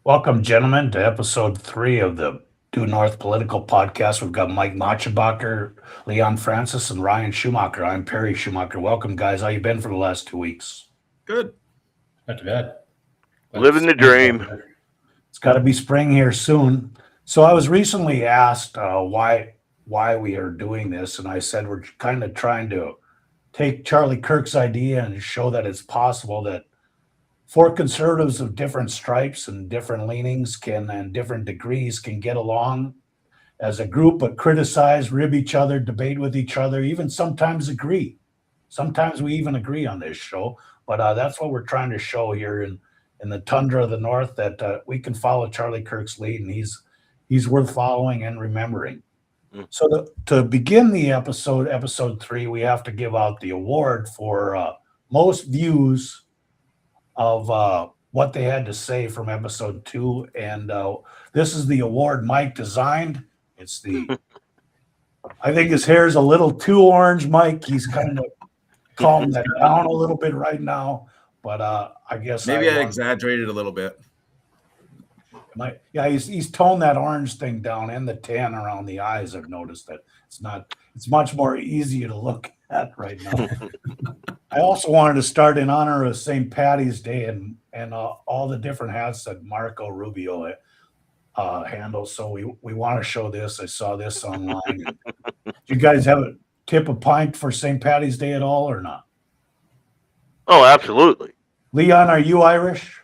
Welcome, gentlemen, to episode 3 of the Due North Political Podcast. We've got Mike Machenbacher, Leon Francis, and Ryan Schumacher. I'm Perry Schumacher. Welcome, guys. How you been for the last 2 weeks? Good. Not too bad. Living the dream. It's got to be spring here soon. So I was recently asked why we are doing this, and I said we're kind of trying to take Charlie Kirk's idea and show that it's possible that four conservatives of different stripes and different leanings and different degrees can get along as a group, but criticize, rib each other, debate with each other, even sometimes agree. Sometimes we even agree on this show, but that's what we're trying to show here in the tundra of the North, that we can follow Charlie Kirk's lead, and he's worth following and remembering. So to begin the episode 3, we have to give out the award for most views of what they had to say from episode 2. And this is the award Mike designed. It's I think his hair is a little too orange, Mike. He's kind of calmed that down a little bit right now. But I guess maybe I exaggerated a little bit. He's toned that orange thing down and the tan around the eyes. I've noticed that it's much more easy to look at right now. I also wanted to start in honor of St. Patty's Day and all the different hats that Marco Rubio handles. So we want to show this. I saw this online. Do you guys have a tip a pint for St. Patty's Day at all or not? Oh, absolutely. Leon, are you Irish?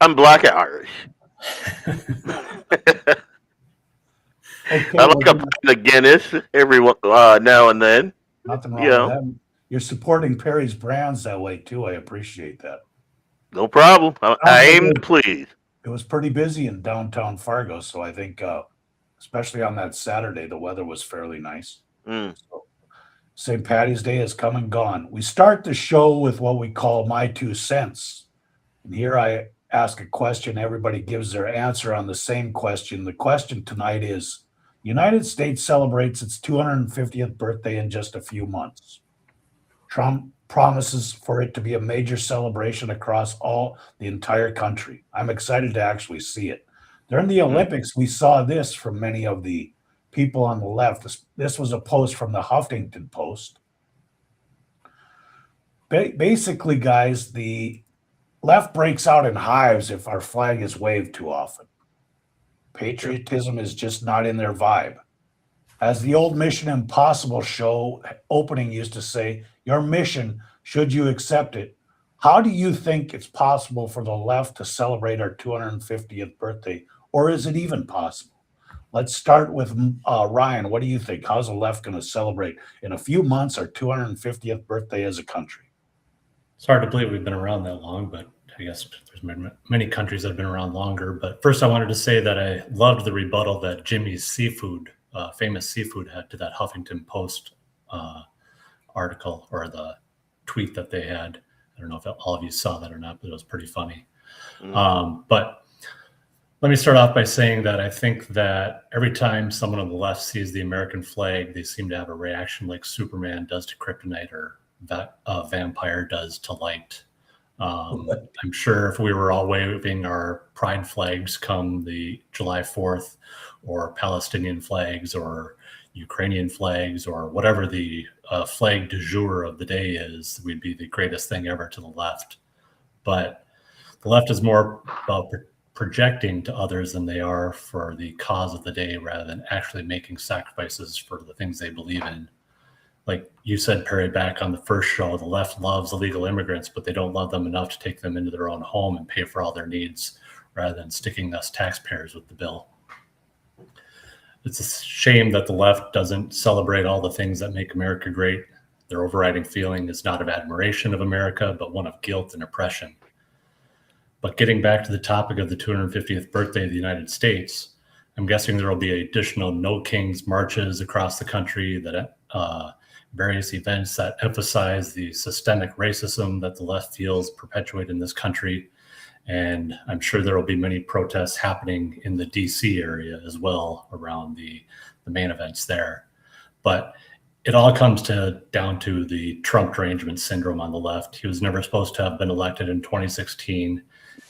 I'm black Irish. Okay, I like a pint of Guinness every now and then. Nothing wrong with that. You're supporting Perry's brands that way too. I appreciate that. No problem. I aim to please. It was pretty busy in downtown Fargo, so I think, especially on that Saturday, the weather was fairly nice. So St. Patty's Day has come and gone. We start the show with what we call My 2 Cents. And here I ask a question. Everybody gives their answer on the same question. The question tonight is, United States celebrates its 250th birthday in just a few months. Trump promises for it to be a major celebration across the entire country. I'm excited to actually see it. During the Olympics, we saw this from many of the people on the left. This was a post from the Huffington Post. Basically, guys, the left breaks out in hives if our flag is waved too often. Patriotism is just not in their vibe. As the old Mission Impossible show opening used to say, your mission, should you accept it, how do you think it's possible for the left to celebrate our 250th birthday? Or is it even possible? Let's start with Ryan. What do you think? How's the left going to celebrate in a few months our 250th birthday as a country? It's hard to believe we've been around that long, but I guess there's many countries that have been around longer. But first, I wanted to say that I loved the rebuttal that Jimmy's Seafood, famous seafood, had to that Huffington Post article or the tweet that they had. I don't know if all of you saw that or not, but it was pretty funny. But let me start off by saying that I think that every time someone on the left sees the American flag, they seem to have a reaction like Superman does to kryptonite or that vampire does to light. I'm sure if we were all waving our pride flags come the July 4th or Palestinian flags or Ukrainian flags or whatever the flag du jour of the day is, we'd be the greatest thing ever to the left. But The left is more about projecting to others than they are for the cause of the day, rather than actually making sacrifices for the things they believe in. Like you said, Perry, back on the first show, the left loves illegal immigrants, but they don't love them enough to take them into their own home and pay for all their needs, rather than sticking us taxpayers with the bill. It's a shame that the left doesn't celebrate all the things that make America great. Their overriding feeling is not of admiration of America, but one of guilt and oppression. But getting back to the topic of the 250th birthday of the United States, I'm guessing there will be additional No Kings marches across the country, that various events that emphasize the systemic racism that the left feels perpetuate in this country. And I'm sure there will be many protests happening in the DC area as well around the main events there. But it all comes down to the Trump derangement syndrome on the left. He was never supposed to have been elected in 2016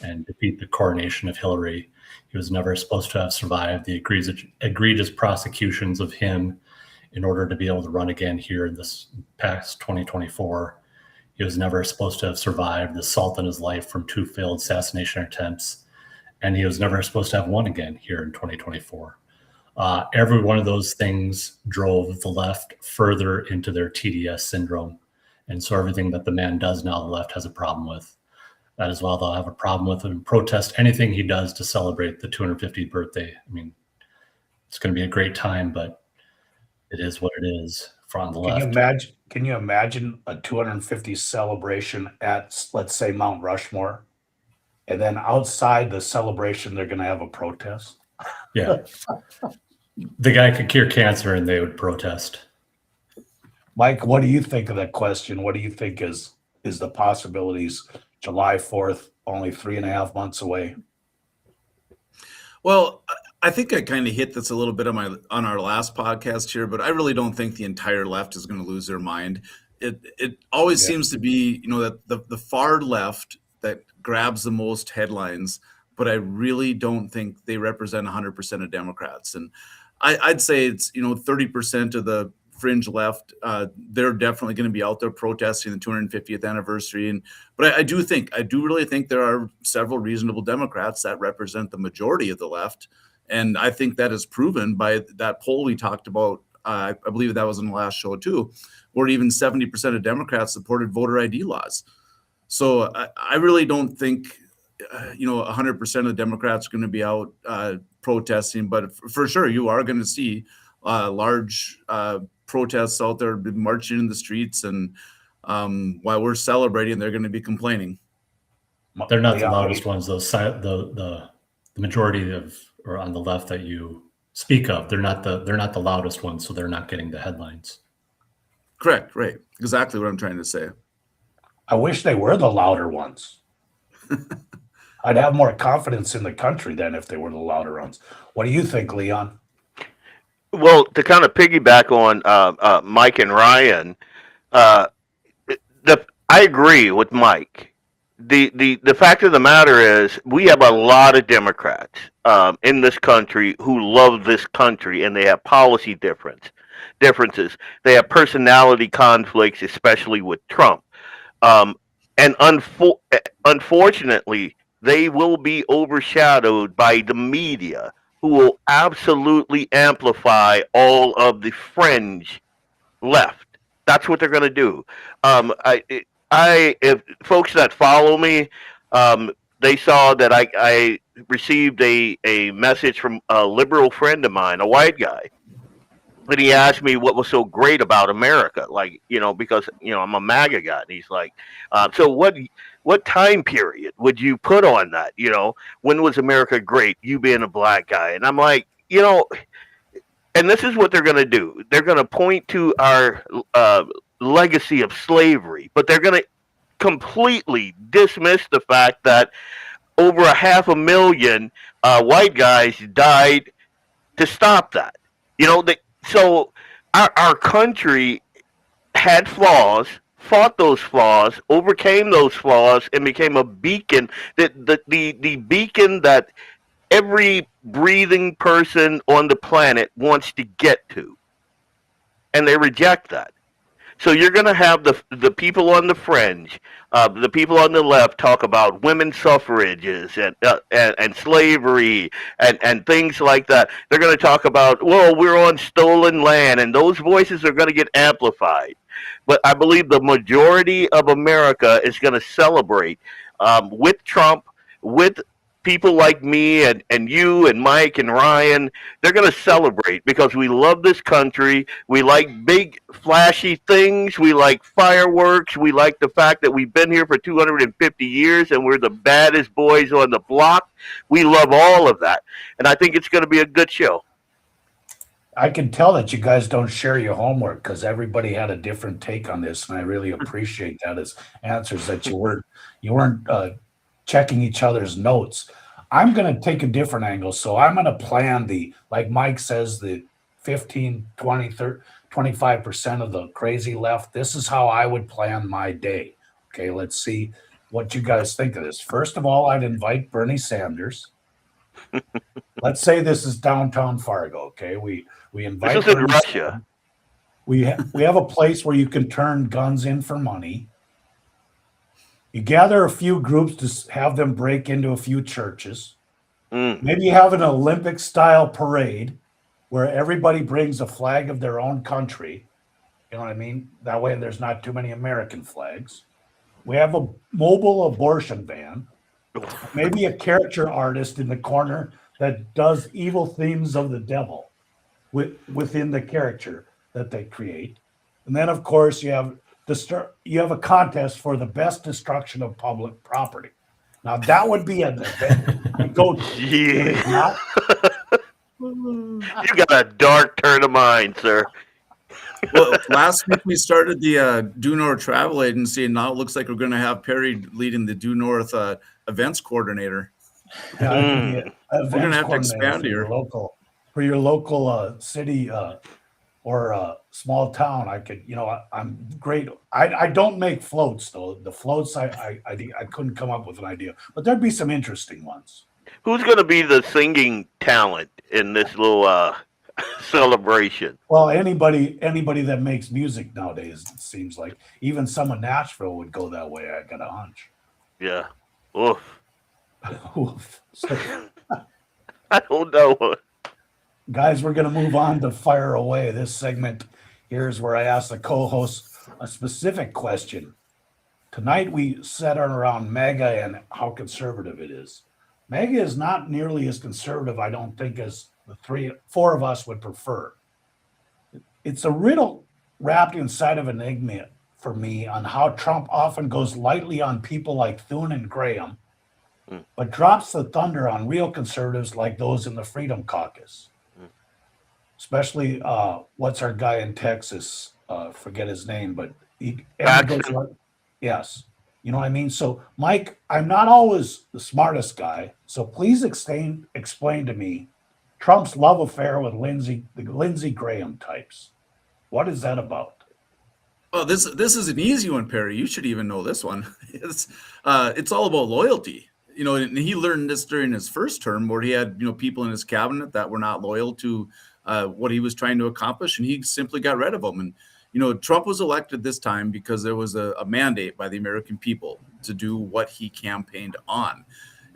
and defeat the coronation of Hillary. He was never supposed to have survived the egregious prosecutions of him in order to be able to run again here in this past 2024. He was never supposed to have survived the salt in his life from 2 failed assassination attempts. And he was never supposed to have won again here in 2024. Every one of those things drove the left further into their TDS syndrome. And so everything that the man does now, the left has a problem with. That is why they'll have a problem with him, protest anything he does to celebrate the 250th birthday. I mean, it's going to be a great time, but it is what it is from the left. Can you imagine a 250 celebration at, let's say, Mount Rushmore, and then outside the celebration they're going to have a protest? Yeah. The guy could cure cancer and they would protest. Mike, what do you think of that question? What do you think is the possibilities? July 4th, only 3.5 months away. Well, I think I kind of hit this a little bit on our last podcast here, but I really don't think the entire left is going to lose their mind. It always seems to be, that the far left that grabs the most headlines, but I really don't think they represent 100% of Democrats. And I'd say it's 30% of the fringe left. They're definitely going to be out there protesting the 250th anniversary. But I do really think there are several reasonable Democrats that represent the majority of the left. And I think that is proven by that poll we talked about. I believe that was in the last show too, where even 70% of Democrats supported voter ID laws. So I really don't think, 100% of the Democrats are going to be out protesting, but for sure you are going to see large protests out there marching in the streets, and while we're celebrating, they're going to be complaining. They're not the loudest ones. The majority of, or on the left that you speak of, they're not the loudest ones, so they're not getting the headlines. Correct, right? Exactly what I'm trying to say. I wish they were the louder ones. I'd have more confidence in the country then if they were the louder ones. What do you think, Leon? Well, to kind of piggyback on Mike and Ryan, I agree with Mike. The fact of the matter is we have a lot of Democrats in this country who love this country, and they have policy differences. They have personality conflicts, especially with Trump. And unfortunately, they will be overshadowed by the media, who will absolutely amplify all of the fringe left. That's what they're going to do. If folks that follow me, they saw that I received a message from a liberal friend of mine, a white guy, and he asked me what was so great about America, because I'm a MAGA guy, and he's like, so what time period would you put on that? When was America great? You being a black guy. And I'm like, and this is what they're going to do. They're going to point to our legacy of slavery, but they're going to completely dismiss the fact that over 500,000 white guys died to stop that. So our country had flaws, fought those flaws, overcame those flaws, and became a beacon, the beacon that every breathing person on the planet wants to get to. And they reject that. So you're going to have the people on the fringe, the people on the left talk about women's suffrages and slavery and things like that. They're going to talk about, well, we're on stolen land, and those voices are going to get amplified. But I believe the majority of America is going to celebrate with Trump, with people like me and you and Mike and Ryan. They're going to celebrate because we love this country. We like big, flashy things. We like fireworks. We like the fact that we've been here for 250 years and we're the baddest boys on the block. We love all of that. And I think it's going to be a good show. I can tell that you guys don't share your homework because everybody had a different take on this, and I really appreciate that as answers that you weren't checking each other's notes. I'm going to take a different angle, so I'm going to plan like Mike says, the 15, 20, 30, 25% of the crazy left. This is how I would plan my day. Okay, let's see what you guys think of this. First of all, I'd invite Bernie Sanders. Let's say this is downtown Fargo. Okay, we invite. This is in Bernie Russia. Sanders. We have a place where you can turn guns in for money. You gather a few groups to have them break into a few churches. Maybe you have an Olympic-style parade where everybody brings a flag of their own country. You know what I mean? That way there's not too many American flags. We have a mobile abortion van. Maybe a caricature artist in the corner that does evil themes of the devil within the caricature that they create. And then, of course, you have a contest for the best destruction of public property. Now, that would be an event. Yeah. You got a dark turn of mind, sir. Well, last week we started the Due North Travel Agency, and now it looks like we're going to have Perry leading the Due North events coordinator. We're going to have to expand here. For your local city or small town. I'm great. I don't make floats though. The floats I couldn't come up with an idea, but there'd be some interesting ones. Who's going to be the singing talent in this little celebration? Well, anybody that makes music nowadays, it seems like even some of Nashville would go that way. I got a hunch. Yeah. Oof. Oof. So, I don't know. guys, we're going to move on to Fire Away. This segment here is where I ask the co-host a specific question. Tonight we center around MAGA and how conservative it is. MAGA is not nearly as conservative, I don't think, as the four of us would prefer. It's a riddle wrapped inside of an enigma for me on how Trump often goes lightly on people like Thune and Graham, but drops the thunder on real conservatives like those in the Freedom Caucus. Especially, what's our guy in Texas? Forget his name, but yes. You know what I mean? So, Mike, I'm not always the smartest guy, so please explain to me Trump's love affair with the Lindsey Graham types. What is that about? Oh, this is an easy one, Perry. You should even know this one. It's all about loyalty. You know, and he learned this during his first term, where he had people in his cabinet that were not loyal to what he was trying to accomplish, and he simply got rid of them. And Trump was elected this time because there was a mandate by the American people to do what he campaigned on.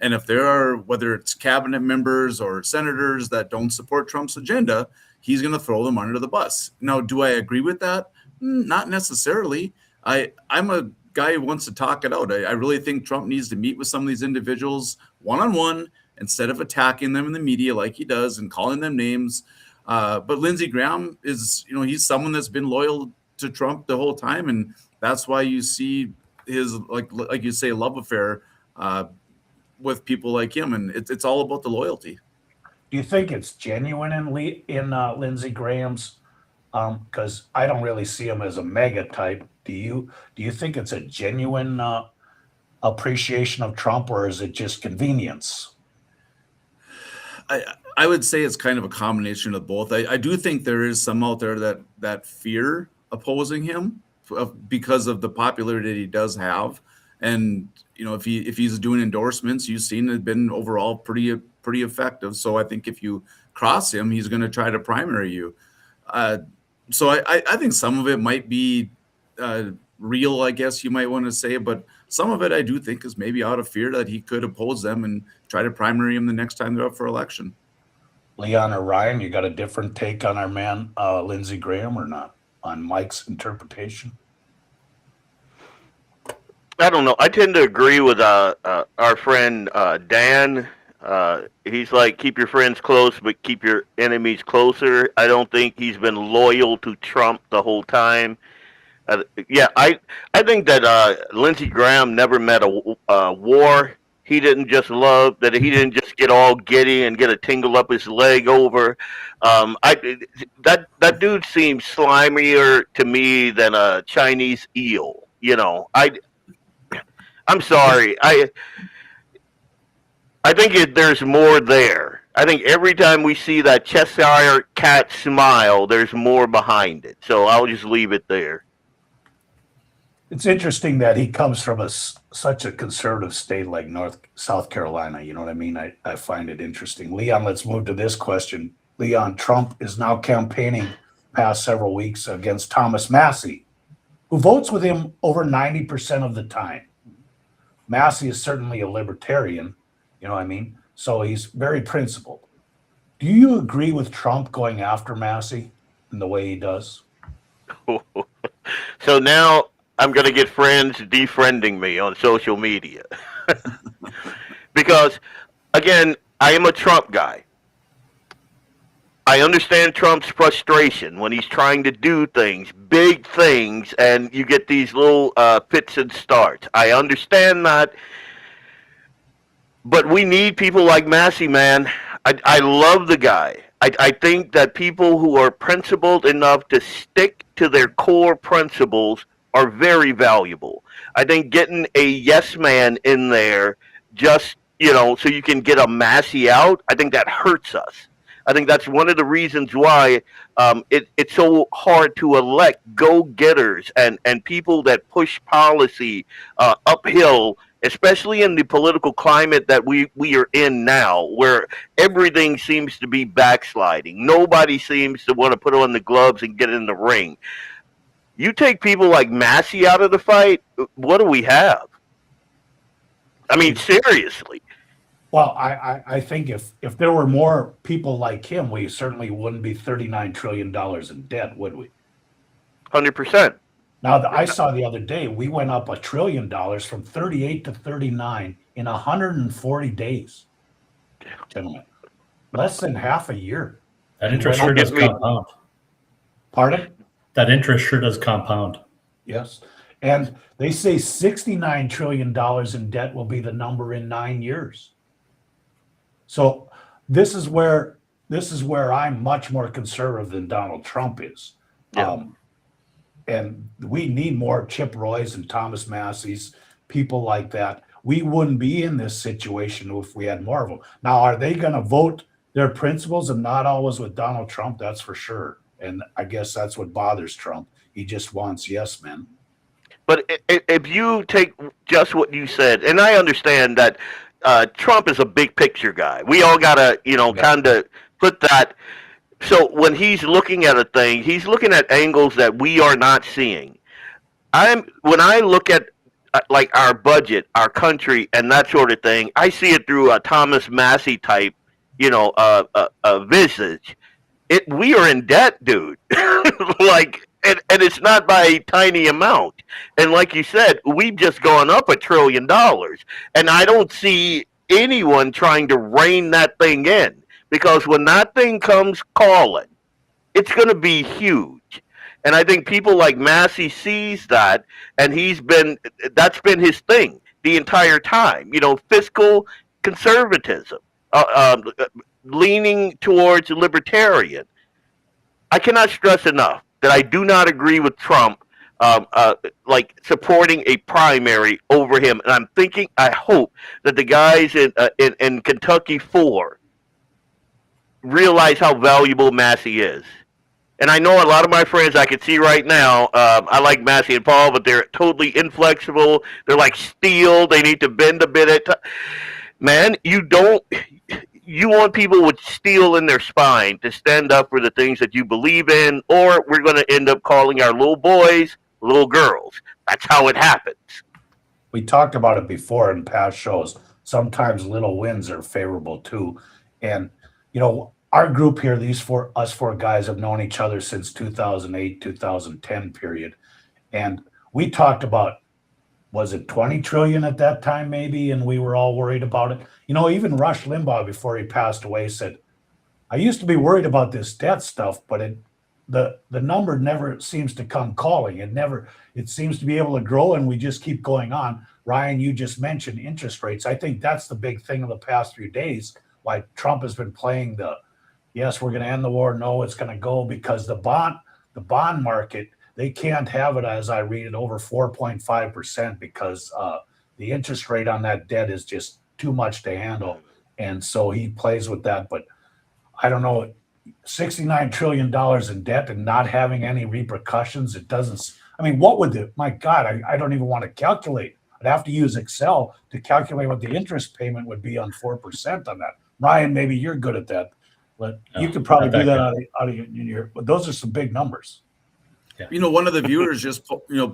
And if there are, whether it's cabinet members or senators that don't support Trump's agenda, he's going to throw them under the bus. Now, do I agree with that? Not necessarily. I'm a guy who wants to talk it out. I really think Trump needs to meet with some of these individuals one-on-one instead of attacking them in the media like he does and calling them names. But Lindsey Graham is, he's someone that's been loyal to Trump the whole time. And that's why you see his, like you say, love affair with people like him. And it's all about the loyalty. Do you think it's genuine in Lindsey Graham's? Because I don't really see him as a mega type. Do you think it's a genuine appreciation of Trump, or is it just convenience? I would say it's kind of a combination of both. I do think there is some out there that fear opposing him because of the popularity that he does have. And if he's doing endorsements, you've seen it been overall pretty effective. So I think if you cross him, he's going to try to primary you. So I think some of it might be real, I guess you might want to say, but some of it I do think is maybe out of fear that he could oppose them and try to primary him the next time they're up for election. Leon or Ryan, you got a different take on our man, Lindsey Graham, or not, on Mike's interpretation? I don't know. I tend to agree with our friend Dan. He's like, keep your friends close, but keep your enemies closer. I don't think he's been loyal to Trump the whole time. I think that Lindsey Graham never met a war he didn't just love, that he didn't just get all giddy and get a tingle up his leg over. That dude seems slimier to me than a Chinese eel. You know, I'm sorry. I think there's more there. I think every time we see that Cheshire cat smile, there's more behind it. So I'll just leave it there. It's interesting that he comes from such a conservative state like South Carolina. You know what I mean? I find it interesting. Leon, let's move to this question. Leon, Trump is now campaigning past several weeks against Thomas Massie, who votes with him over 90% of the time. Massie is certainly a libertarian, you know what I mean? So he's very principled. Do you agree with Trump going after Massie in the way he does? So now I'm going to get friends defriending me on social media. Because, again, I am a Trump guy. I understand Trump's frustration when he's trying to do things, big things, and you get these little fits and starts. I understand that. But we need people like Massie, man. I love the guy. I think that people who are principled enough to stick to their core principles are very valuable. I think getting a yes man in there just, so you can get a Massie out, I think that hurts us. I think that's one of the reasons why it's so hard to elect go-getters and people that push policy uphill, especially in the political climate that we are in now, where everything seems to be backsliding. Nobody seems to want to put on the gloves and get in the ring. You take people like Massie out of the fight, what do we have? I mean, seriously. Well, I think if there were more people like him, we certainly wouldn't be $39 trillion in debt, would we? 100%. Now, I saw the other day, we went up $1 trillion from 38 to 39 in 140 days. Gentlemen, less than half a year. That interest sure does compound. Pardon? That interest sure does compound. Yes. And they say $69 trillion in debt will be the number in 9 years. So this is where I'm much more conservative than Donald Trump is. Yeah. And we need more Chip Roys and Thomas Massies, people like that. We wouldn't be in this situation if we had more of them. Now, are they going to vote their principles and not always with Donald Trump? That's for sure. And I guess that's what bothers Trump. He just wants yes men. But if you take just what you said, and I understand that Trump is a big picture guy. We all got to, kind of put that. So when he's looking at a thing, he's looking at angles that we are not seeing. When I look at like our budget, our country, and that sort of thing, I see it through a Thomas Massie type, visage. We are in debt, dude. And it's not by a tiny amount. And like you said, we've just gone up $1 trillion. And I don't see anyone trying to rein that thing in. Because when that thing comes calling, it's going to be huge. And I think people like Massie sees that, and that's been his thing the entire time. Fiscal conservatism, leaning towards libertarian. I cannot stress enough that I do not agree with Trump, supporting a primary over him. And I hope that the guys in Kentucky 4 realize how valuable Massie is. And I know a lot of my friends I can see right now, I like Massie and Paul, but they're totally inflexible. They're like steel. They need to bend a bit man, you want people with steel in their spine to stand up for the things that you believe in, or we're going to end up calling our little boys little girls. That's how it happens. We talked about it before in past shows. Sometimes little wins are favorable too. And, our group here, us four guys have known each other since 2008, 2010 period. And we talked about, was it 20 trillion at that time maybe? And we were all worried about it. Even Rush Limbaugh, before he passed away, said, I used to be worried about this debt stuff, but the number never seems to come calling. It seems to be able to grow, and we just keep going on. Ryan, you just mentioned interest rates. I think that's the big thing of the past few days, why Trump has been playing yes, we're going to end the war. No, it's going to go, because the bond market, they can't have it, as I read it, over 4.5% because the interest rate on that debt is just too much to handle. And so he plays with that. But I don't know, $69 trillion in debt and not having any repercussions. It doesn't, what would my God, I don't even want to calculate. I'd have to use Excel to calculate what the interest payment would be on 4% on that. Ryan, maybe you're good at that, but you could probably do that out of your, but those are some big numbers. Yeah. One of the viewers just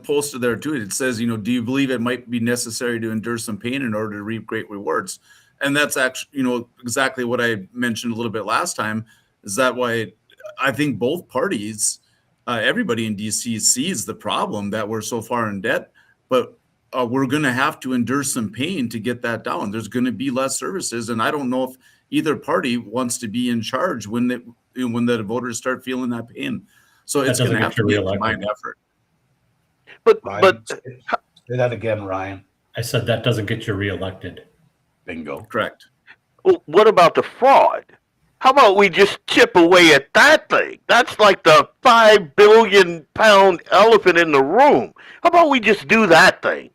posted there too. It says, do you believe it might be necessary to endure some pain in order to reap great rewards? And that's actually, exactly what I mentioned a little bit last time. Is that why I think both parties, everybody in DC sees the problem that we're so far in debt, but we're going to have to endure some pain to get that down. There's going to be less services, and I don't know if either party wants to be in charge when the voters start feeling that pain. So it's going to have to be a combined effort. But say that again, Ryan. I said that doesn't get you reelected. Bingo. Correct. Well, what about the fraud? How about we just chip away at that thing? That's like the 5 billion pound elephant in the room. How about we just do that thing?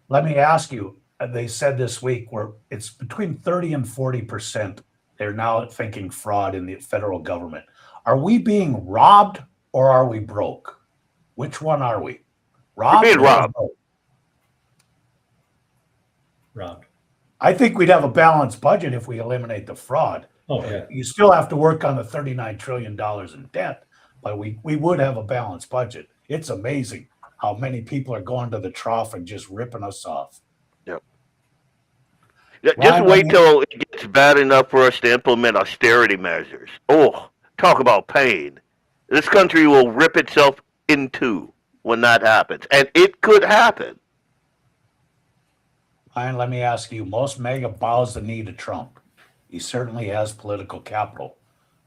Let me ask you, they said this week where it's between 30 and 40%. They're now thinking fraud in the federal government. Are we being robbed or are we broke? Which one are we? Robbed? You're being robbed. Robbed. I think we'd have a balanced budget if we eliminate the fraud. Oh, yeah. You still have to work on the $39 trillion in debt, but we would have a balanced budget. It's amazing how many people are going to the trough and just ripping us off. Yep. Just wait till it gets bad enough for us to implement austerity measures. Oh, talk about pain. This country will rip itself in two when that happens. And it could happen. Ryan, let me ask you, most MAGA bows the knee to Trump. He certainly has political capital.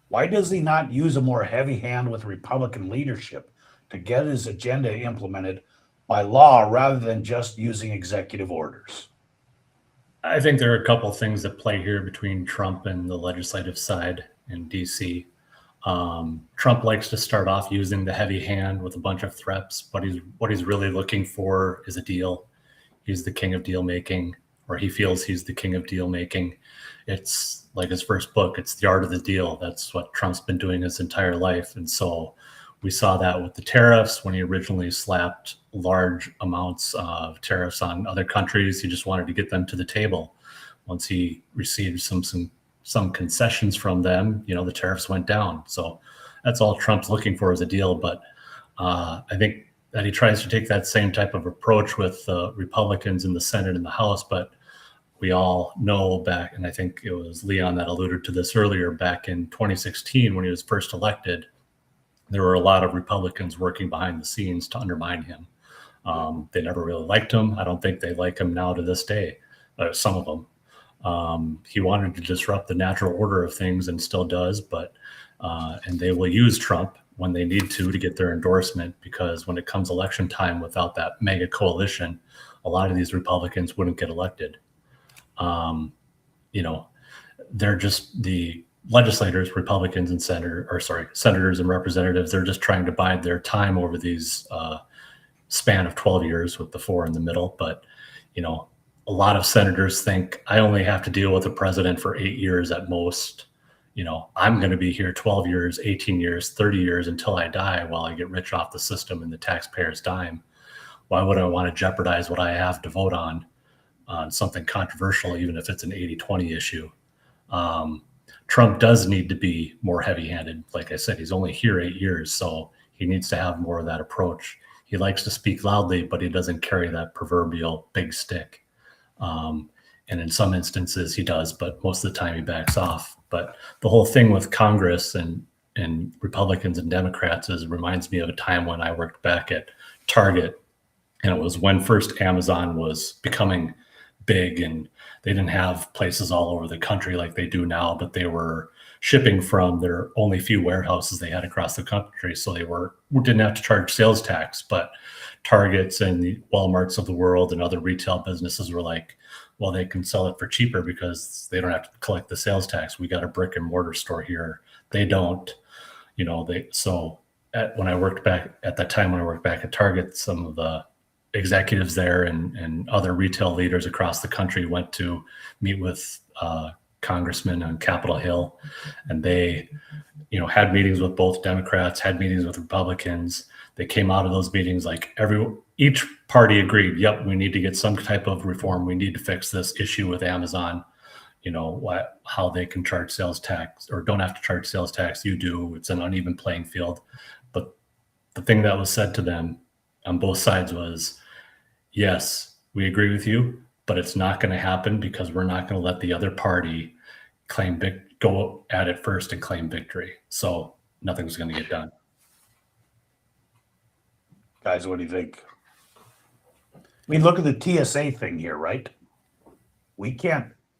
Why does he not use a more heavy hand with Republican leadership to get his agenda implemented by law rather than just using executive orders? I think there are a couple of things that play here between Trump and the legislative side in DC. Trump likes to start off using the heavy hand with a bunch of threats, but what he's really looking for is a deal. He's the king of deal making, or he feels he's the king of deal making. It's like his first book, it's The Art of the Deal. That's what Trump's been doing his entire life. And so we saw that with the tariffs when he originally slapped large amounts of tariffs on other countries. He just wanted to get them to the table. Once he received some concessions from them, the tariffs went down. So that's all Trump's looking for is a deal. But I think that he tries to take that same type of approach with Republicans in the Senate and the House. But we all know back, and I think it was Leon that alluded to this earlier, back in 2016 when he was first elected, there were a lot of Republicans working behind the scenes to undermine him. They never really liked him. I don't think they like him now to this day, some of them. He wanted to disrupt the natural order of things and still does, but and they will use Trump when they need to get their endorsement, because when it comes election time, without that mega coalition, a lot of these Republicans wouldn't get elected. They're just the legislators, Republicans and senators and representatives. They're just trying to bide their time over these span of 12 years with the 4 in the middle. But, a lot of senators think I only have to deal with the president for 8 years at most. I'm going to be here 12 years, 18 years, 30 years until I die while I get rich off the system and the taxpayer's dime. Why would I want to jeopardize what I have to vote on something controversial, even if it's an 80-20 issue? Trump does need to be more heavy-handed. Like I said, he's only here 8 years, so he needs to have more of that approach. he likes to speak loudly, but he doesn't carry that proverbial big stick. And in some instances he does, but most of the time he backs off. But the whole thing with Congress and Republicans and Democrats reminds me of a time when I worked back at Target, and it was when first Amazon was becoming big, and they didn't have places all over the country like they do now, but they were shipping from their only few warehouses they had across the country. So they didn't have to charge sales tax, but Targets and the Walmarts of the world and other retail businesses were like, well, they can sell it for cheaper because they don't have to collect the sales tax. We got a brick and mortar store here. They don't, when I worked back at that time, when I worked back at Target, some of the executives there and other retail leaders across the country went to meet with congressmen on Capitol Hill, and they, had meetings with both Democrats, had meetings with Republicans. They came out of those meetings like each party agreed, yep, we need to get some type of reform. We need to fix this issue with Amazon, how they can charge sales tax or don't have to charge sales tax. You do. It's an uneven playing field. But the thing that was said to them on both sides was, yes, we agree with you, but it's not going to happen because we're not going to let the other party go at it first and claim victory. So nothing's going to get done. Guys, what do you think? I mean, look at the TSA thing here, right?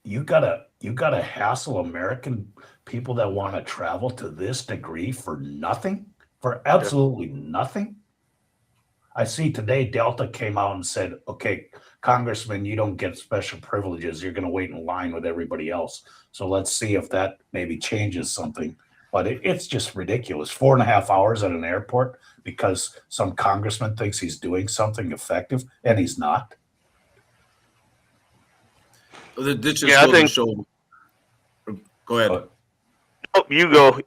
You gotta hassle American people that want to travel to this degree for nothing, for absolutely nothing. I see today Delta came out and said, okay, Congressman, you don't get special privileges. You're going to wait in line with everybody else. So let's see if that maybe changes something. But it's just ridiculous. 4.5 hours at an airport because some congressman thinks he's doing something effective and he's not. This just goes to show. Go ahead. Oh, you go.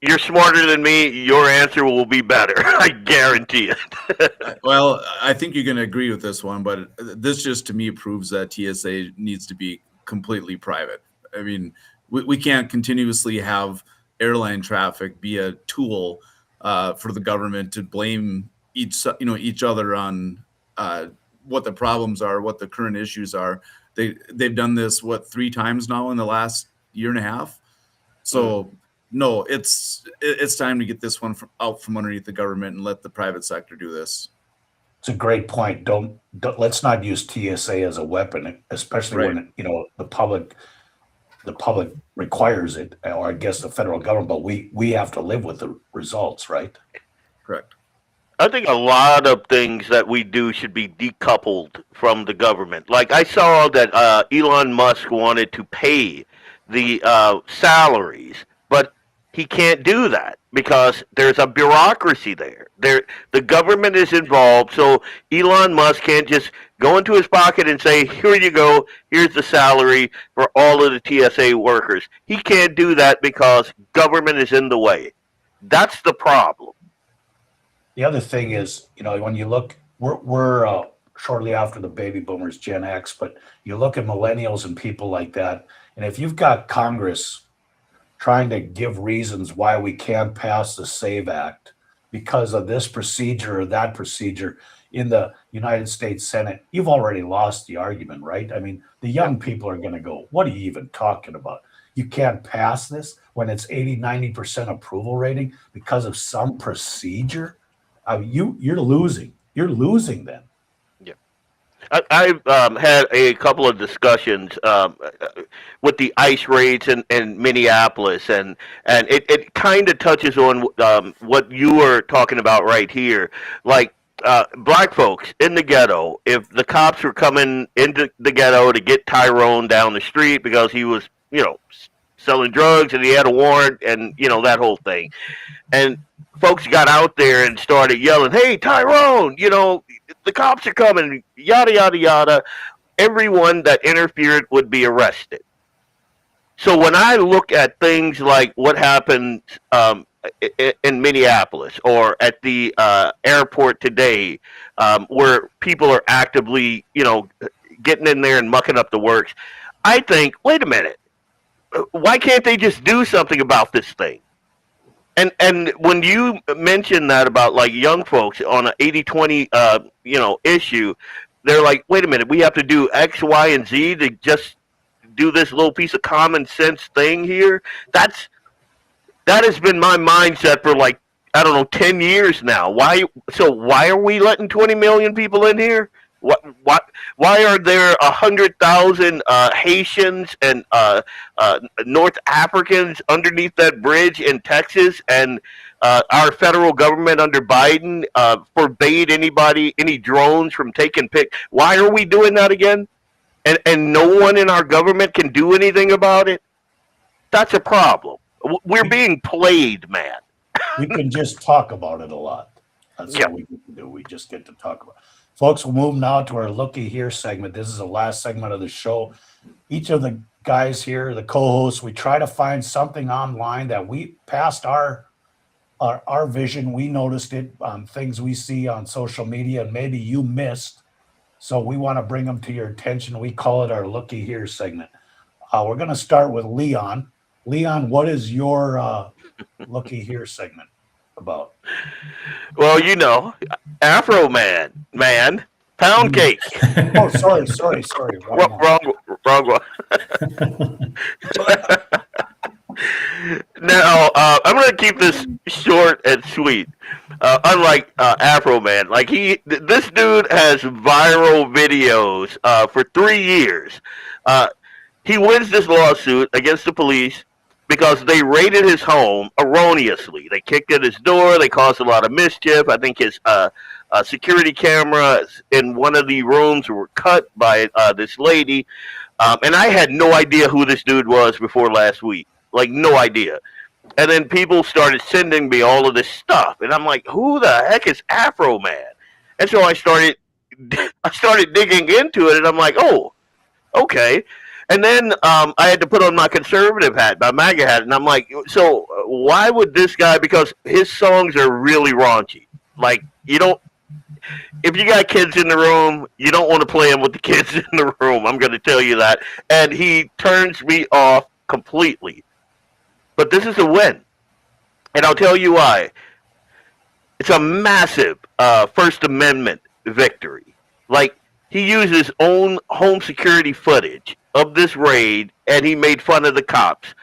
You're smarter than me. Your answer will be better. I guarantee it. Well, I think you're going to agree with this one, but this just to me proves that TSA needs to be completely private. I mean, we can't continuously have airline traffic be a tool for the government to blame each other on what the problems are, what the current issues are. They've done this 3 times now in the last year and a half. So no, it's time to get this one out from underneath the government and let the private sector do this. It's a great point. Don't let's not use TSA as a weapon, especially when the public requires it, or I guess the federal government. But we have to live with the results, right? Correct. I think a lot of things that we do should be decoupled from the government. Like I saw that Elon Musk wanted to pay the salaries, but he can't do that because there's a bureaucracy there. The government is involved, so Elon Musk can't just go into his pocket and say, here you go, here's the salary for all of the TSA workers. He can't do that because government is in the way. That's the problem. The other thing is, when you look, we're shortly after the baby boomers, Gen X, but you look at millennials and people like that, and if you've got Congress trying to give reasons why we can't pass the SAVE Act because of this procedure or that procedure in the United States Senate, you've already lost the argument, right? I mean, the young people are going to go, what are you even talking about? You can't pass this when it's 80-90% approval rating because of some procedure? You're losing. You're losing then. Yeah, I've had a couple of discussions with the ICE raids in Minneapolis, and it kind of touches on what you were talking about right here. Like black folks in the ghetto, if the cops were coming into the ghetto to get Tyrone down the street because he was, selling drugs and he had a warrant and, that whole thing. And folks got out there and started yelling, hey, Tyrone, the cops are coming, yada, yada, yada. Everyone that interfered would be arrested. So when I look at things like what happened in Minneapolis or at the airport today, where people are actively, getting in there and mucking up the works, I think, wait a minute, why can't they just do something about this thing? And when you mention that about like young folks on an 80-20 issue, they're like, wait a minute, we have to do X, Y, and Z to just do this little piece of common sense thing here. That has been my mindset for like, I don't know, 10 years now. Why are we letting 20 million people in here? Why are there 100,000 Haitians and North Africans underneath that bridge in Texas, and our federal government under Biden forbade any drones from taking pic? Why are we doing that again? And no one in our government can do anything about it? That's a problem. We're being played, man. We can just talk about it a lot. That's what we get to do. We just get to talk about it. Folks, we'll move now to our Looky Here segment. This is the last segment of the show. Each of the guys here, the co-hosts, we try to find something online that we passed our vision. We noticed it on things we see on social media and maybe you missed. So we want to bring them to your attention. We call it our Looky Here segment. We're going to start with Leon. Leon, what is your Looky Here segment about? Well, Afro Man, pound cake. Oh, sorry. Wrong one. Now, I'm going to keep this short and sweet. Unlike Afro Man, this dude has viral videos for 3 years. He wins this lawsuit against the police because they raided his home erroneously. They kicked at his door. They caused a lot of mischief. I think his security cameras in one of the rooms were cut by this lady. And I had no idea who this dude was before last week. Like, no idea. And then people started sending me all of this stuff. And I'm like, who the heck is Afro Man? And so I started digging into it. And I'm like, oh, okay. And then I had to put on my conservative hat, my MAGA hat, and I'm like, so why would this guy, because his songs are really raunchy. Like, if you got kids in the room, you don't want to play them with the kids in the room. I'm going to tell you that. And he turns me off completely. But this is a win. And I'll tell you why. It's a massive First Amendment victory. Like, he used his own home security footage of this raid, and he made fun of the cops.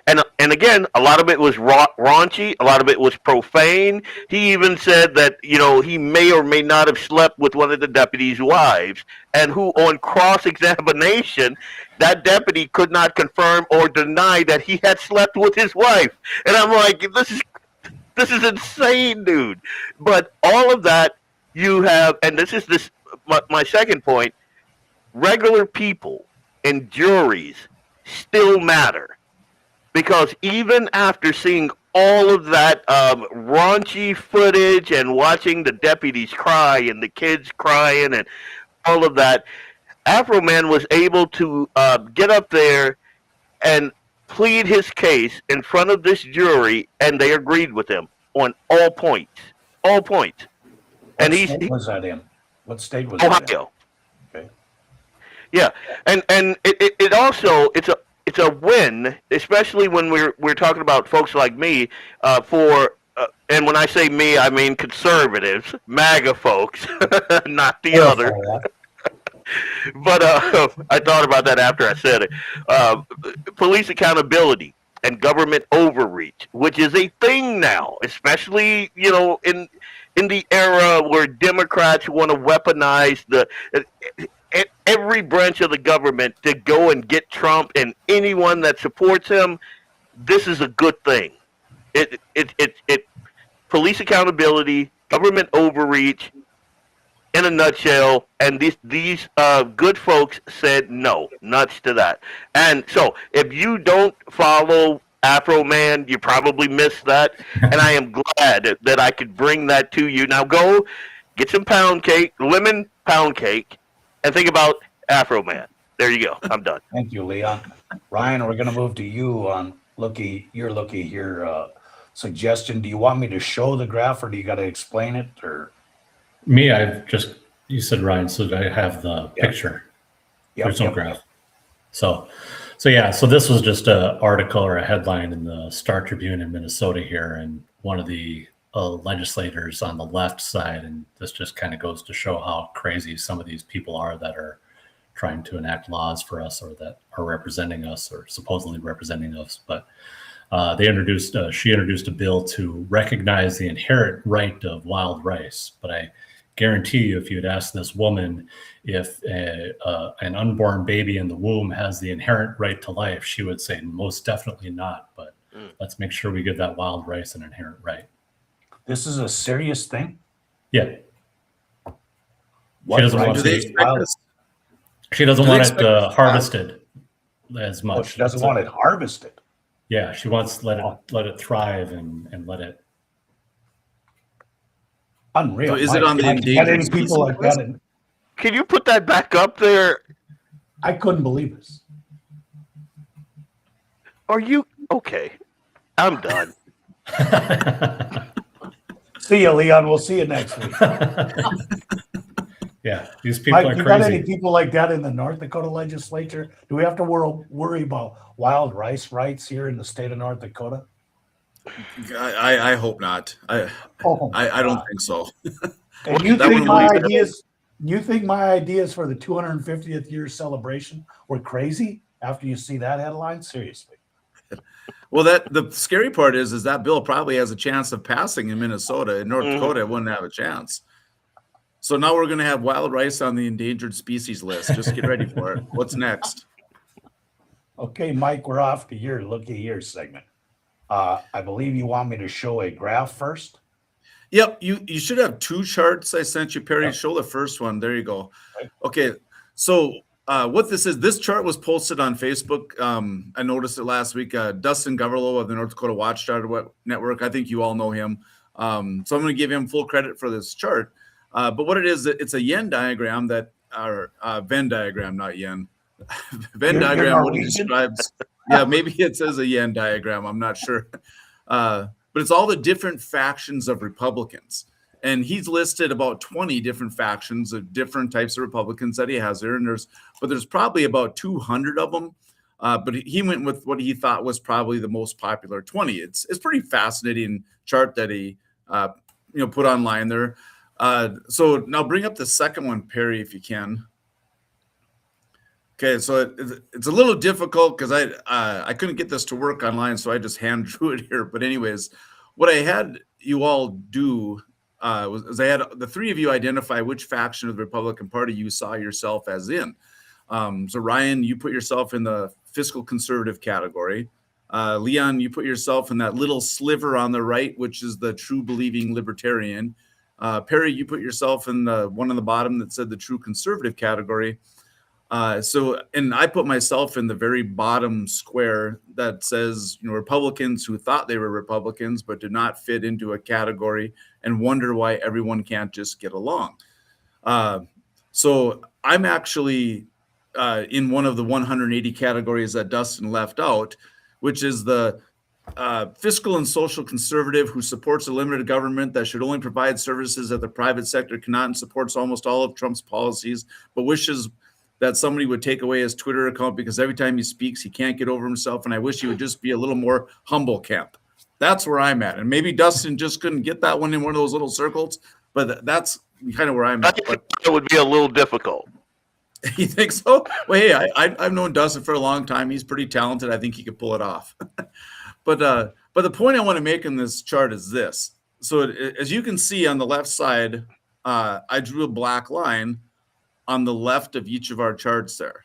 And again, a lot of it was raunchy, a lot of it was profane. He even said that, he may or may not have slept with one of the deputies' wives, and who, on cross-examination, that deputy could not confirm or deny that he had slept with his wife. And I'm like, this is insane, dude. But all of that you have, and this is my second point, regular people and juries still matter. Because even after seeing all of that raunchy footage and watching the deputies cry and the kids crying and all of that, Afro Man was able to get up there and plead his case in front of this jury, and they agreed with him on all points. All points. What state was that in? What state was that in? Ohio. Okay. Yeah, and it also it's a win, especially when we're talking about folks like me. And when I say me, I mean conservatives, MAGA folks, not the other. But I thought about that after I said it. Police accountability and government overreach, which is a thing now, especially in the era where Democrats want to weaponize every branch of the government to go and get Trump and anyone that supports him. This is a good thing. It police accountability, government overreach, in a nutshell. And these good folks said no, nuts to that. And so if you don't follow Afro Man, you probably missed that. And I am glad that I could bring that to you. Now go get some pound cake, lemon pound cake, and think about Afro Man. There you go. I'm done. Thank you, Leon. Ryan, we're going to move to you on your Looky Here suggestion. Do you want me to show the graph, or do you got to explain it? Or Me, you said Ryan, so I have the picture. Yep, There's no graph. So So this was just an article or a headline in the Star Tribune in Minnesota here, and one of the legislators on the left side, and this just kind of goes to show how crazy some of these people are that are trying to enact laws for us, or that are representing us, or supposedly representing us. But she introduced a bill to recognize the inherent right of wild rice. But I guarantee you, if you'd ask this woman if an unborn baby in the womb has the inherent right to life, she would say most definitely not. But let's make sure we give that wild rice an inherent right. This is a serious thing. Yeah. What She doesn't right want do Do they they to. expect wild- us? She doesn't Do they want it expect us to harvested as much. Oh, she doesn't want it harvested. Yeah, she wants to let it thrive and let it. Unreal. So is it on the Mike, you got any endangered people like species that? Can you put that back up there? I couldn't believe this. Are you okay? I'm done. See you, Leon. We'll see you next week. Yeah, these people Mike, are you got any crazy. people like that in the North Dakota legislature? Do we have to worry about wild rice rights here in the state of North Dakota? I hope not. Oh, I don't think so. and you that think would my leave- ideas? You think my ideas for the 250th year celebration were crazy? After you see that headline, seriously. Well, the scary part is that bill probably has a chance of passing in Minnesota. In North Dakota, it wouldn't have a chance. So now we're going to have wild rice on the endangered species list. Just get ready for it. What's next? Okay, Mike, we're off to your looky here segment. I believe you want me to show a graph first. Yep, you should have two charts I sent you, Perry. Show the first one. There you go. Okay, so what this chart was posted on Facebook. I noticed it last week. Dustin Goverlow of the North Dakota Watchdog Network. I think you all know him. So I'm going to give him full credit for this chart. But what it is, it's a Venn diagram Venn diagram, not yen. Venn diagram, what he describes. Yeah, maybe it says a yen diagram. I'm not sure. But it's all the different factions of Republicans. And he's listed about 20 different factions of different types of Republicans that he has there. And there's probably about 200 of them. But he went with what he thought was probably the most popular 20. It's pretty fascinating chart that he put online there. So now bring up the second one, Perry, if you can. Okay, so it's a little difficult because I couldn't get this to work online, so I just hand drew it here. But anyways, what I had you all do was I had the three of you identify which faction of the Republican Party you saw yourself as in. So Ryan, you put yourself in the fiscal conservative category. Leon, you put yourself in that little sliver on the right, which is the true believing libertarian. Perry, you put yourself in the one on the bottom that said the true conservative category. And I put myself in the very bottom square that says, Republicans who thought they were Republicans, but did not fit into a category and wonder why everyone can't just get along. So I'm actually in one of the 180 categories that Dustin left out, which is the fiscal and social conservative who supports a limited government that should only provide services that the private sector cannot, and supports almost all of Trump's policies, but wishes that somebody would take away his Twitter account because every time he speaks, he can't get over himself. And I wish he would just be a little more humble camp. That's where I'm at. And maybe Dustin just couldn't get that one in one of those little circles, but that's kind of where I'm at. But It would be a little difficult. you think so? Well, hey, I've known Dustin for a long time. He's pretty talented. I think he could pull it off. But the point I want to make in this chart is this. So as you can see on the left side, I drew a black line on the left of each of our charts there.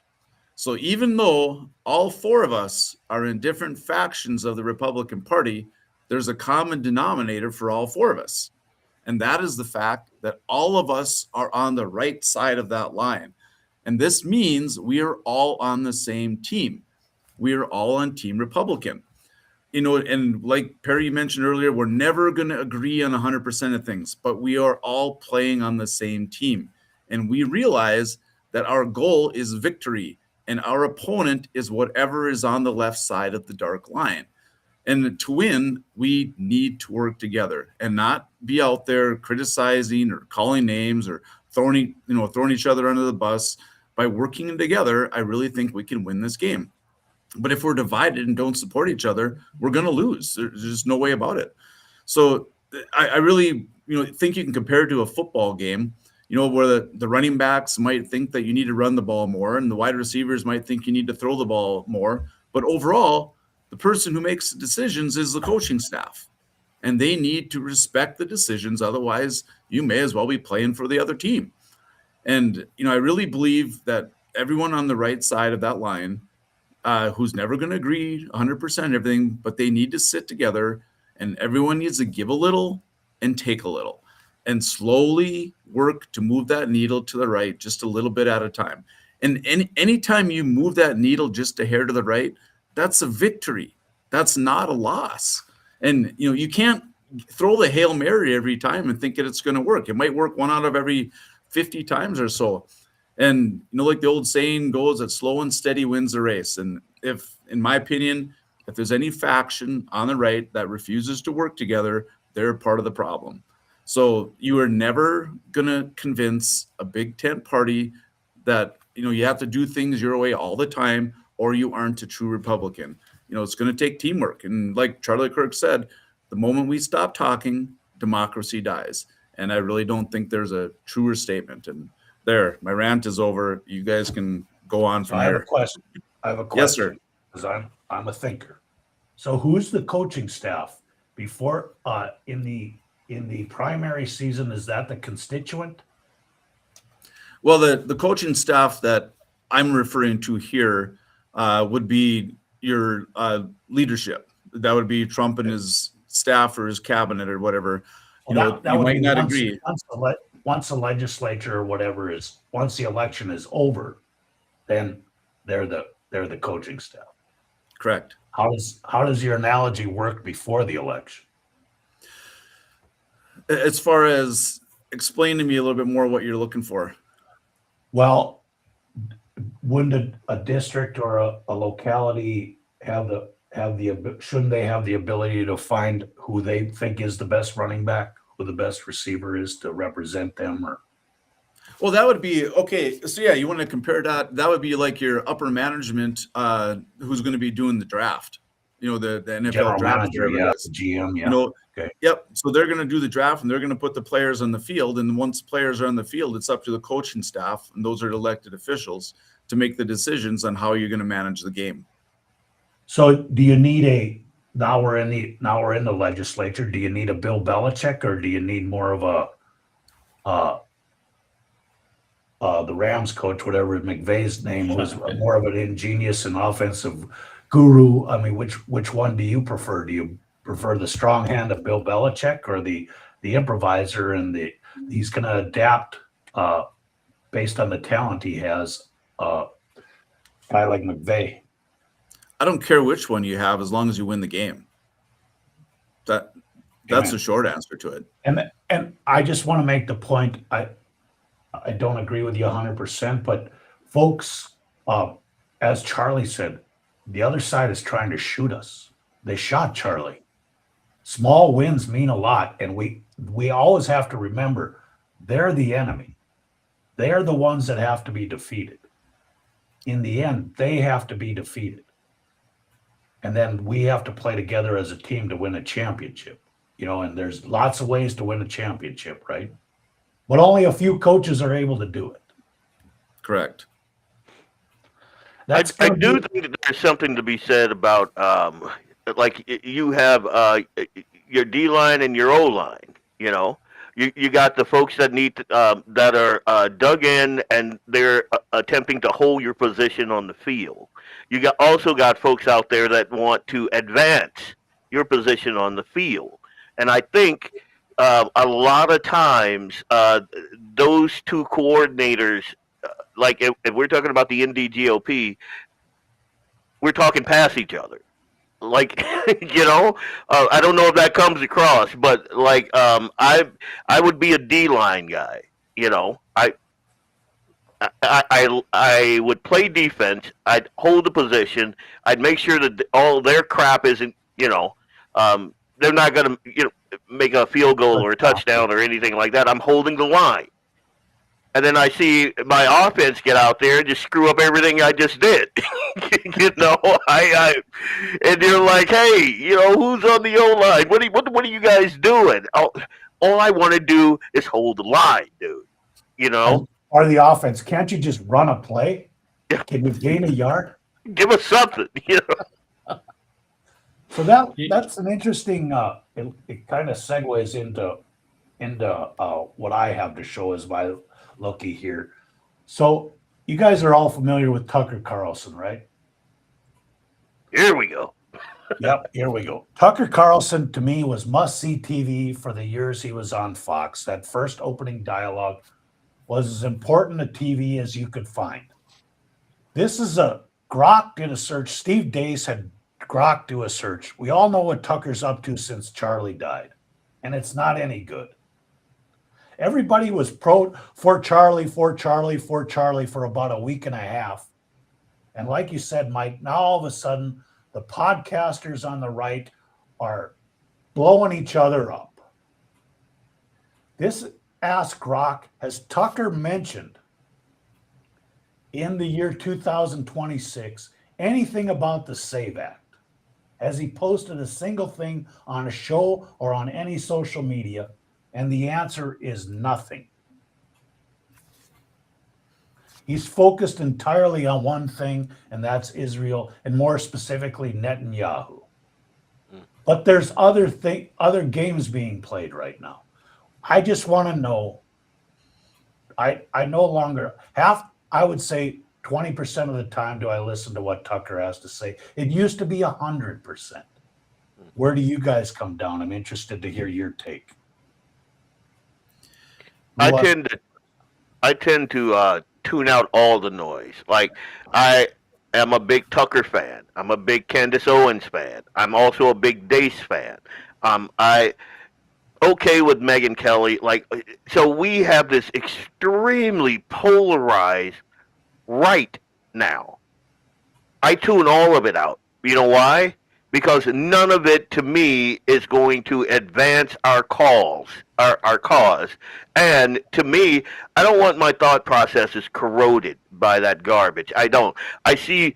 So even though all four of us are in different factions of the Republican Party, there's a common denominator for all four of us. And that is the fact that all of us are on the right side of that line. And this means we are all on the same team. We are all on Team Republican. And like Perry mentioned earlier, we're never going to agree on 100% of things, but we are all playing on the same team. And we realize that our goal is victory, and our opponent is whatever is on the left side of the dark line. And to win, we need to work together and not be out there criticizing or calling names or throwing each other under the bus. By working together, I really think we can win this game. But if we're divided and don't support each other, we're going to lose. There's just no way about it. So I really, think you can compare it to a football game, where the running backs might think that you need to run the ball more and the wide receivers might think you need to throw the ball more. But overall, the person who makes the decisions is the coaching staff, and they need to respect the decisions. Otherwise, you may as well be playing for the other team. And, I really believe that everyone on the right side of that line, who's never going to agree 100% everything, but they need to sit together and everyone needs to give a little and take a little and slowly work to move that needle to the right just a little bit at a time. And anytime you move that needle just a hair to the right, that's a victory. That's not a loss. And, you can't throw the Hail Mary every time and think that it's going to work. It might work 1 out of every 50 times or so. And, like the old saying goes, that slow and steady wins the race. And if, in my opinion, if there's any faction on the right that refuses to work together, they're part of the problem. So you are never going to convince a big tent party that, you have to do things your way all the time, or you aren't a true Republican. It's going to take teamwork. And like Charlie Kirk said, the moment we stop talking, democracy dies. And I really don't think there's a truer statement. And there, my rant is over. You guys can go on from I have there. a question. Yes, sir. Because I'm a thinker. So who's the coaching staff before in the primary season? Is that the constituent? Well, the coaching staff that I'm referring to here would be your leadership. That would be Trump and his staff or his cabinet or whatever. Well, that you would might be not once- agree. Once the legislature or whatever is, once the election is over, then they're the coaching staff. Correct. How does your analogy work before the election? As far as explain to me a little bit more what you're looking for. Well, wouldn't a district or a locality shouldn't they have the ability to find who they think is the best running back, who the best receiver is to represent them? Or Well, that would be okay. So yeah, you want to compare that? That would be like your upper management, who's going to be doing the draft. The NFL general draft, manager, whatever it yeah, is. the GM, yeah. Okay. Yep. So they're going to do the draft and they're going to put the players on the field. And once players are on the field, it's up to the coaching staff, and those are elected officials, to make the decisions on how you're going to manage the game. So do you need now we're in the legislature, do you need a Bill Belichick, or do you need more of the Rams coach, whatever McVay's name was, more of an ingenious and offensive guru? I mean, which one do you prefer? Do you prefer the strong hand of Bill Belichick, or the improviser and he's going to adapt based on the talent he has, guy like McVay? I don't care which one you have as long as you win the game. That's Amen. the short answer to it. And I just want to make the point. I don't agree with you 100%, but folks, as Charlie said, the other side is trying to shoot us. They shot Charlie. Small wins mean a lot, and we always have to remember they're the enemy. They are the ones that have to be defeated. In the end, they have to be defeated. And then we have to play together as a team to win a championship. And there's lots of ways to win a championship, right? But only a few coaches are able to do it. Correct. I do think that there's something to be said about like you have your D line and your O line. You got the folks that need that are dug in and they're attempting to hold your position on the field. You also got folks out there that want to advance your position on the field, and I think a lot of times those two coordinators, like if we're talking about the NDGOP, we're talking past each other. Like, I don't know if that comes across, but like, I would be a D-line guy. I would play defense. I'd hold the position. I'd make sure that all their crap isn't, they're not going to, make a field goal or a touchdown or anything like that. I'm holding the line. and then I see my offense get out there and just screw up everything I just did. And you're like, hey, who's on the O line? What are you guys doing? All I want to do is hold the line, dude. Or the offense. Can't you just run a play? Can you gain a yard? Give us something, So that's an interesting. It kind of segues into what I have to show as my looky here. So you guys are all familiar with Tucker Carlson, right? Here we go. Yep, here we go. Tucker Carlson, to me, was must-see TV for the years he was on Fox. That first opening dialogue was as important a TV as you could find. This is a Grok did a search. Steve Deace had Grok do a search. We all know what Tucker's up to since Charlie died, and it's not any good. Everybody was for Charlie for about a week and a half. And like you said, Mike, now all of a sudden, the podcasters on the right are blowing each other up. This Ask Grok, has Tucker mentioned in the year 2026 anything about the SAVE Act? Has he posted a single thing on a show or on any social media? And the answer is nothing. He's focused entirely on one thing, and that's Israel, and more specifically Netanyahu. But there's other games being played right now. I just want to know. I no longer I would say 20% of the time do I listen to what Tucker has to say. It used to be 100%. Where do you guys come down? I'm interested to hear your take. I tend to tune out all the noise. Like, I am a big Tucker fan. I'm a big Candace Owens fan. I'm also a big Deace fan. Okay with Megyn Kelly. So we have this extremely polarized right now. I tune all of it out. You know why? Because none of it, to me, is going to advance our cause. And to me, I don't want my thought processes corroded by that garbage. I don't. I see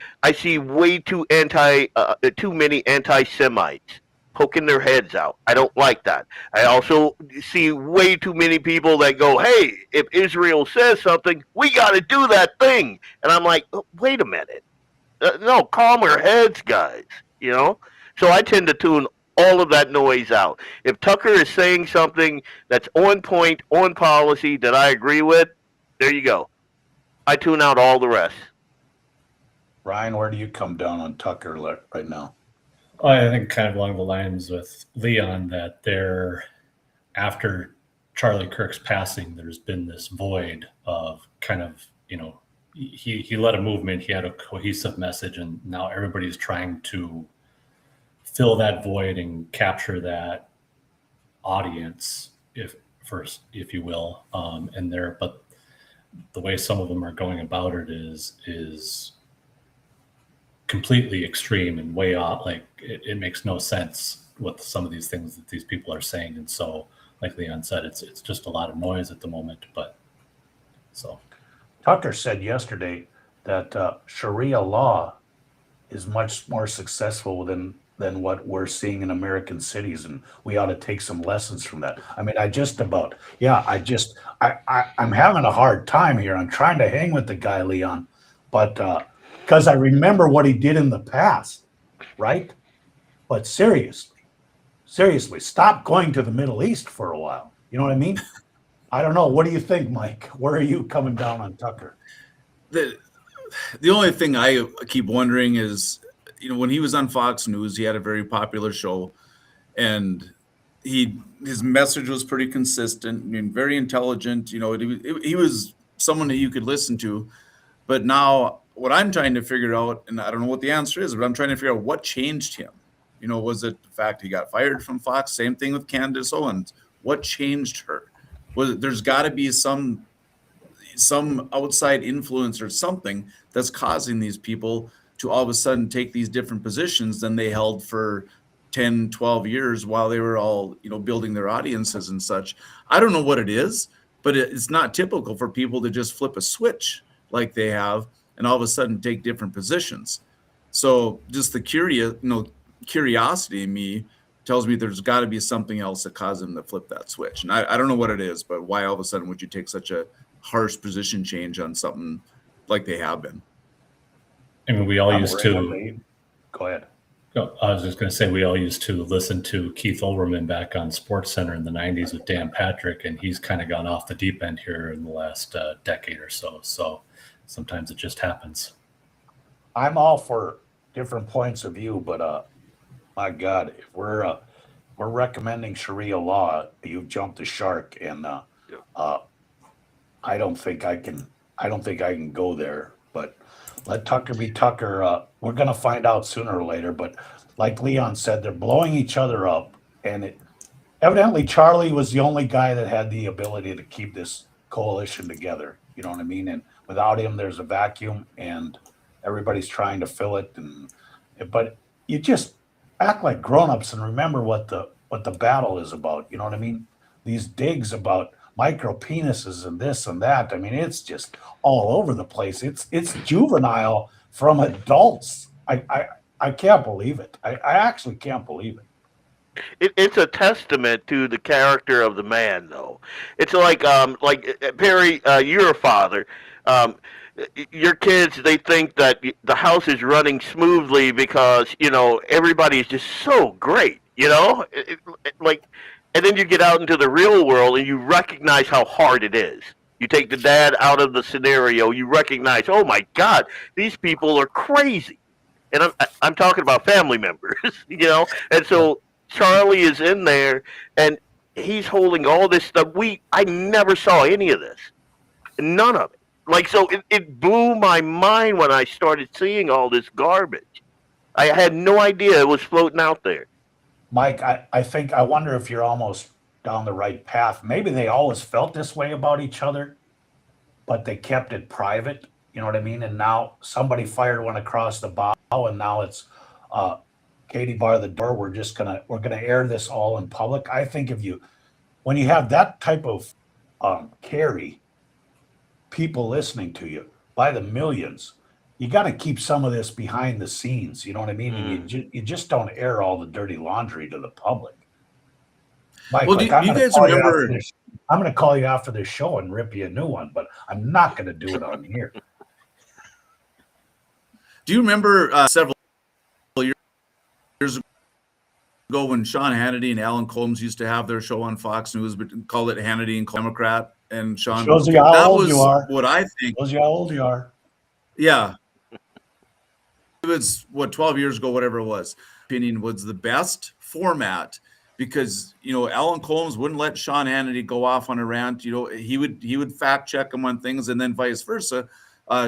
way too many anti-Semites poking their heads out. I don't like that. I also see way too many people that go, hey, if Israel says something, we got to do that thing. And I'm like, oh, wait a minute. No, calmer heads, guys. So I tend to tune all of that noise out. If Tucker is saying something that's on point, on policy, that I agree with, there you go. I tune out all the rest. Ryan, where do you come down on Tucker right now? I think kind of along the lines with Leon, that after Charlie Kirk's passing, there's been this void of kind of, he led a movement, he had a cohesive message, and now everybody's trying to fill that void and capture that audience, if you will. But the way some of them are going about it is completely extreme and way off. Like it makes no sense what some of these things that these people are saying. And so, like Leon said, it's just a lot of noise at the moment. But so Tucker said yesterday that Sharia law is much more successful than what we're seeing in American cities, and we ought to take some lessons from that. I mean, I'm having a hard time here. I'm trying to hang with the guy, Leon, but because I remember what he did in the past, right? But seriously, stop going to the Middle East for a while. You know what I mean? I don't know. What do you think, Mike? Where are you coming down on Tucker? The only thing I keep wondering is, when he was on Fox News, he had a very popular show, and his message was pretty consistent and very intelligent. He was someone that you could listen to. But now what I'm trying to figure out, and I don't know what the answer is, but I'm trying to figure out what changed him. Was it the fact he got fired from Fox? Same thing with Candace Owens. What changed her? There's got to be some outside influence or something that's causing these people to all of a sudden take these different positions than they held for 10, 12 years while they were all, building their audiences and such. I don't know what it is, but it's not typical for people to just flip a switch like they have and all of a sudden take different positions. So just the curiosity in me tells me there's got to be something else that caused them to flip that switch. And I don't know what it is, but why all of a sudden would you take such a harsh position change on something like they have been? I mean, we all I'm used randomly- to. Go ahead. I was just going to say we all used to listen to Keith Olbermann back on Sports Center in the '90s with Dan Patrick, and he's kind of gone off the deep end here in the last decade or so. So sometimes it just happens. I'm all for different points of view, but my God, if we're recommending Sharia law, you've jumped the shark, and I don't think I can go there. But let Tucker be Tucker. We're gonna find out sooner or later. But like Leon said, they're blowing each other up, and evidently Charlie was the only guy that had the ability to keep this coalition together. You know what I mean? And without him, there's a vacuum, and everybody's trying to fill it. But you just act like grown-ups and remember what the battle is about. You know what I mean? These digs about micro penises and this and that. I mean, it's just all over the place. It's juvenile from adults. I can't believe it. I actually can't believe it. It's a testament to the character of the man, though. It's like Perry, you're a father. Your kids, they think that the house is running smoothly because everybody's just so great. And then you get out into the real world and you recognize how hard it is. You take the dad out of the scenario, you recognize, oh my God, these people are crazy. And I'm talking about family members, And so Charlie is in there and he's holding all this stuff. I never saw any of this. None of it. So it blew my mind when I started seeing all this garbage. I had no idea it was floating out there. Mike, I wonder if you're almost down the right path. Maybe they always felt this way about each other, but they kept it private. You know what I mean? And now somebody fired one across the bow, and now it's Katie, bar the door. We're gonna air this all in public. I think when you have that type of carry, people listening to you by the millions, you got to keep some of this behind the scenes. You know what I mean? And you just don't air all the dirty laundry to the public. Mike, Well, do you guys remember? I'm going to call you after this show and rip you a new one, but I'm not going to do it on here. Do you remember several years ago when Sean Hannity and Alan Colmes used to have their show on Fox News, but called it Hannity and Democrat? And Sean, Shows you how old you are. What I think. Shows you how old you are. Yeah. It was 12 years ago, whatever it was. Opinion was the best format because Alan Colmes wouldn't let Sean Hannity go off on a rant. He would fact check him on things, and then vice versa.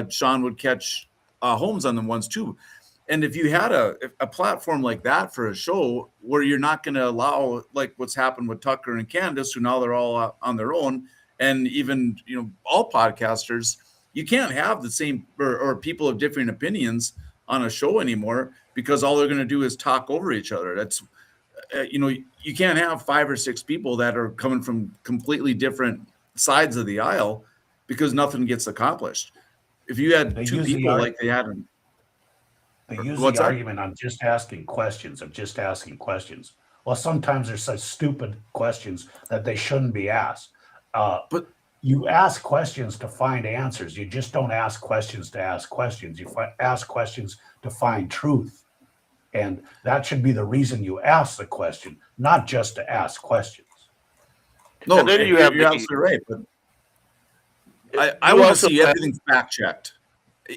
Sean would catch Holmes on them ones too. And if you had a platform like that for a show where you're not going to allow like what's happened with Tucker and Candace, who now they're all on their own, and even all podcasters, you can't have the same or people of different opinions on a show anymore because all they're going to do is talk over each other. That's you can't have 5 or 6 people that are coming from completely different sides of the aisle because nothing gets accomplished. If you had 2 people like they had in, they use the argument on just asking questions. Well, sometimes they're such stupid questions that they shouldn't be asked. But you ask questions to find answers. You just don't ask questions to ask questions. You ask questions to find truth. And that should be the reason you ask the question, not just to ask questions. No, you're absolutely right. But I want to see everything fact checked,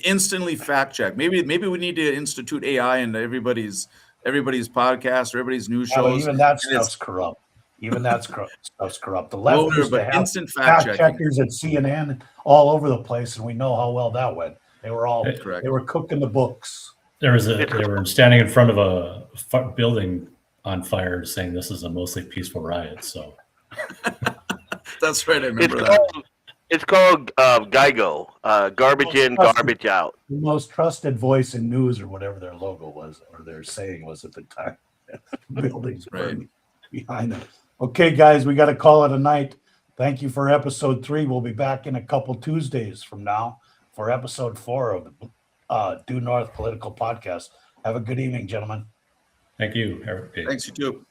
instantly fact checked. Maybe we need to institute AI into everybody's podcast or everybody's news shows. Even that stuff's corrupt. Stuff's corrupt. The left used to have instant fact checkers at CNN all over the place, and we know how well that went. They were all correct. They were cooking the books. They were standing in front of a building on fire, saying this is a mostly peaceful riot. So that's right. I remember that. It's called GIGO, garbage in, garbage out. The most trusted voice in news, or whatever their logo was, or their saying was at the time. Buildings burning behind them. Okay, guys, we got to call it a night. Thank you for episode 3. We'll be back in a couple Tuesdays from now for episode 4 of the Due North Political Podcast. Have a good evening, gentlemen. Thank you, Eric. Thanks, you too.